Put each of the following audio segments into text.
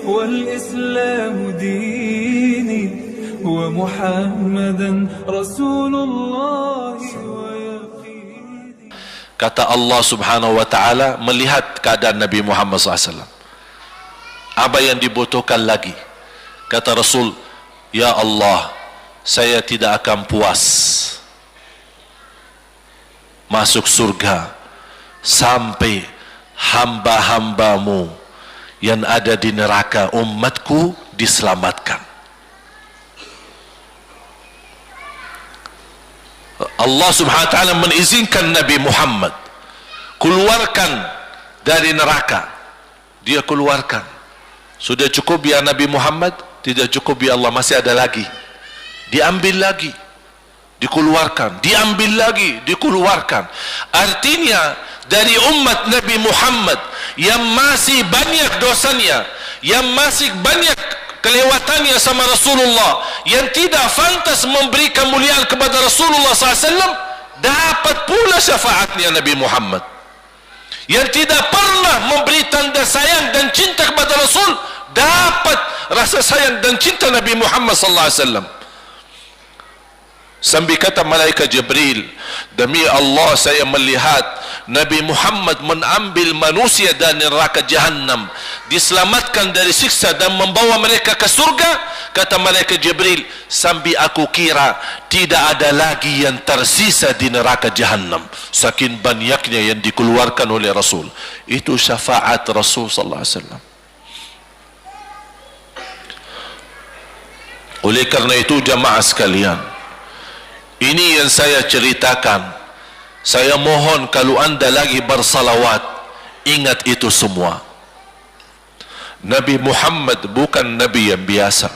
والإسلام ديني ومحمدا رسول الله ويقيني. Kata Allah subhanahu wa ta'ala melihat keadaan Nabi Muhammad SAW, apa yang dibutuhkan lagi? Kata Rasul, ya Allah, saya tidak akan puas masuk surga sampai hamba-hambamu yang ada di neraka, umatku, diselamatkan. Allah subhanahu wa ta'ala mengizinkan Nabi Muhammad keluarkan dari neraka. Dia keluarkan. Sudah cukup ya Nabi Muhammad? Tidak cukup ya Allah, masih ada lagi. Diambil lagi, dikeluarkan, diambil lagi, dikeluarkan. Artinya dari umat Nabi Muhammad yang masih banyak dosanya, yang masih banyak kelewatannya sama Rasulullah, yang tidak pantas memberi kemuliaan kepada Rasulullah SAW, dapat pula syafaatnya Nabi Muhammad. Yang tidak pernah memberi tanda sayang dan cinta kepada Rasul, dapat rasa sayang dan cinta Nabi Muhammad SAW. Sambil kata malaikat Jibril, demi Allah saya melihat Nabi Muhammad mengambil manusia dari neraka Jahannam, diselamatkan dari siksa dan membawa mereka ke surga. Kata malaikat Jibril, sambil aku kira tidak ada lagi yang tersisa di neraka Jahannam, saking banyaknya yang dikeluarkan oleh Rasul. Itu syafaat Rasul sallallahu alaihi wasallam. Oleh karena itu jamaah sekalian, ini yang saya ceritakan. Saya mohon kalau anda lagi bersalawat, ingat itu semua. Nabi Muhammad bukan Nabi yang biasa.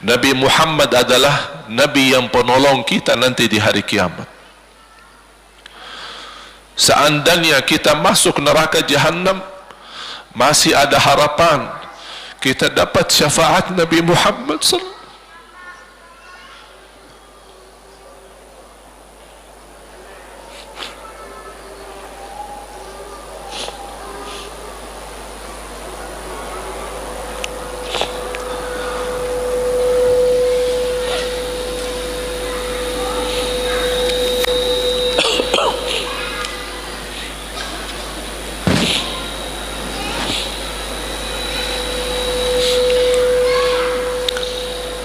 Nabi Muhammad adalah Nabi yang penolong kita nanti di hari kiamat. Seandainya kita masuk neraka Jahannam, masih ada harapan kita dapat syafaat Nabi Muhammad sallallahu.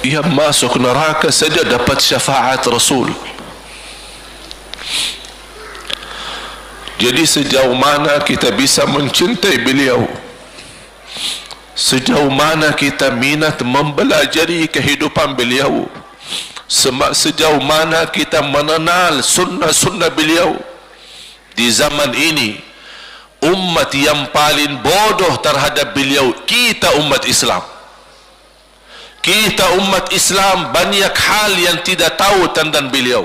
Yang masuk neraka saja dapat syafaat Rasul. Jadi sejauh mana kita bisa mencintai beliau, sejauh mana kita minat mempelajari kehidupan beliau, sejauh mana kita mengenal sunnah-sunnah beliau. Di zaman ini, umat yang paling bodoh terhadap beliau kita umat Islam. Kita umat Islam banyak hal yang tidak tahu tentang beliau,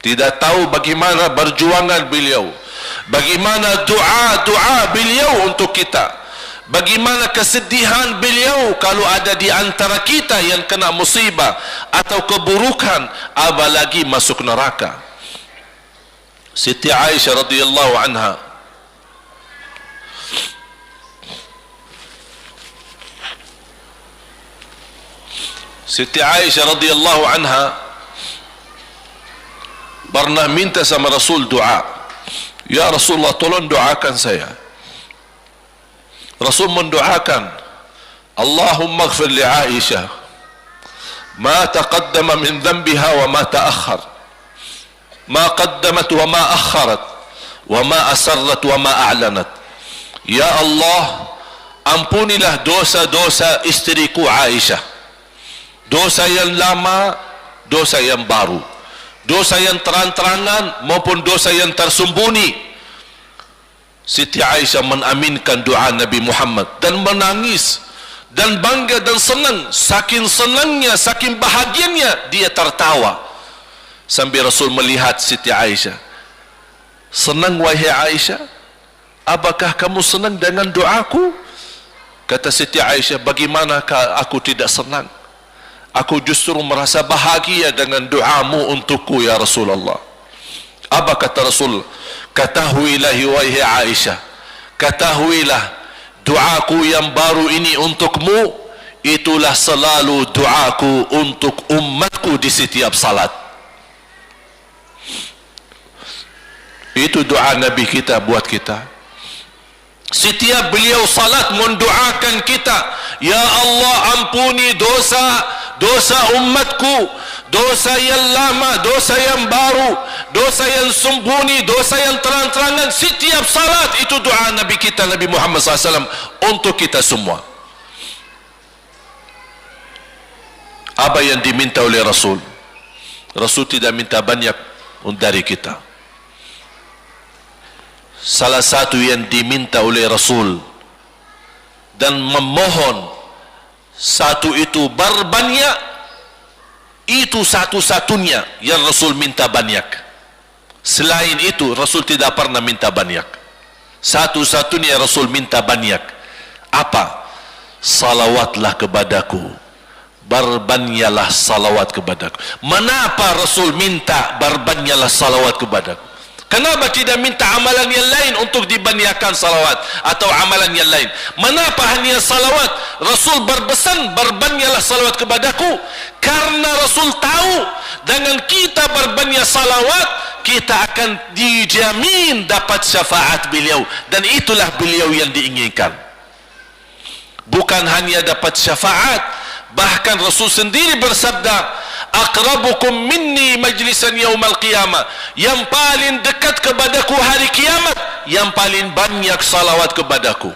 tidak tahu bagaimana perjuangan beliau, bagaimana doa beliau untuk kita, bagaimana kesedihan beliau kalau ada di antara kita yang kena musibah atau keburukan, apalagi masuk neraka. Siti Aisyah radhiyallahu anha, Siti Aisyah radhiyallahu anha pernah minta sama Rasul doa. Ya Rasulullah, tolong doakan saya. Rasul mendoakan, Allahumma ighfir li Aisyah ma taqaddama min dhanbiha wa ma ta'akhkhar, ma qaddamat wa ma akharat, wa ma asarrat wa ma a'lanat. Ya Allah, ampunilah dosa-dosa istriku Aisyah, dosa yang lama, dosa yang baru, dosa yang terang-terangan maupun dosa yang tersembunyi. Siti Aisyah menaminkan doa Nabi Muhammad dan menangis dan bangga dan senang. Saking senangnya, saking bahagianya, dia tertawa. Sambil Rasul melihat Siti Aisyah, senang wahai Aisyah, apakah kamu senang dengan doaku? Kata Siti Aisyah, bagaimanakah aku tidak senang? Aku justru merasa bahagia dengan doamu untukku ya Rasulullah. Apa kata Rasul? Ketahuilah wahai Aisyah, ketahuilah doaku yang baru ini untukmu, itulah selalu doaku untuk umatku di setiap salat. Itu doa Nabi kita buat kita. Setiap beliau salat mendoakan kita, ya Allah ampuni dosa umatku, dosa yang lama, dosa yang baru, dosa yang sembunyi, dosa yang terang-terangan. Setiap salat itu doa Nabi kita, Nabi Muhammad SAW, untuk kita semua. Apa yang diminta oleh Rasul? Rasul tidak minta banyak dari kita. Salah satu yang diminta oleh Rasul dan memohon, satu itu berbanyak, itu satu-satunya yang Rasul minta banyak. Selain itu Rasul tidak pernah minta banyak. Satu-satunya Rasul minta banyak. Apa? Salawatlah kepadaku, berbanyaklah salawat kepadaku. Mengapa Rasul minta berbanyaklah salawat kepadaku? Kenapa tidak minta amalan yang lain untuk dibanyakkan salawat atau amalan yang lain? Mengapa hanya salawat? Rasul berpesan berbanyaklah salawat kepadaku, karena Rasul tahu dengan kita berbanyak salawat kita akan dijamin dapat syafaat beliau, dan itulah beliau yang diinginkan. Bukan hanya dapat syafaat, bahkan Rasul sendiri bersabda, aqrabukum minni majlisan yaumal qiyamah, yang paling dekat kepadaku hari kiamat, yang paling banyak salawat kepadaku.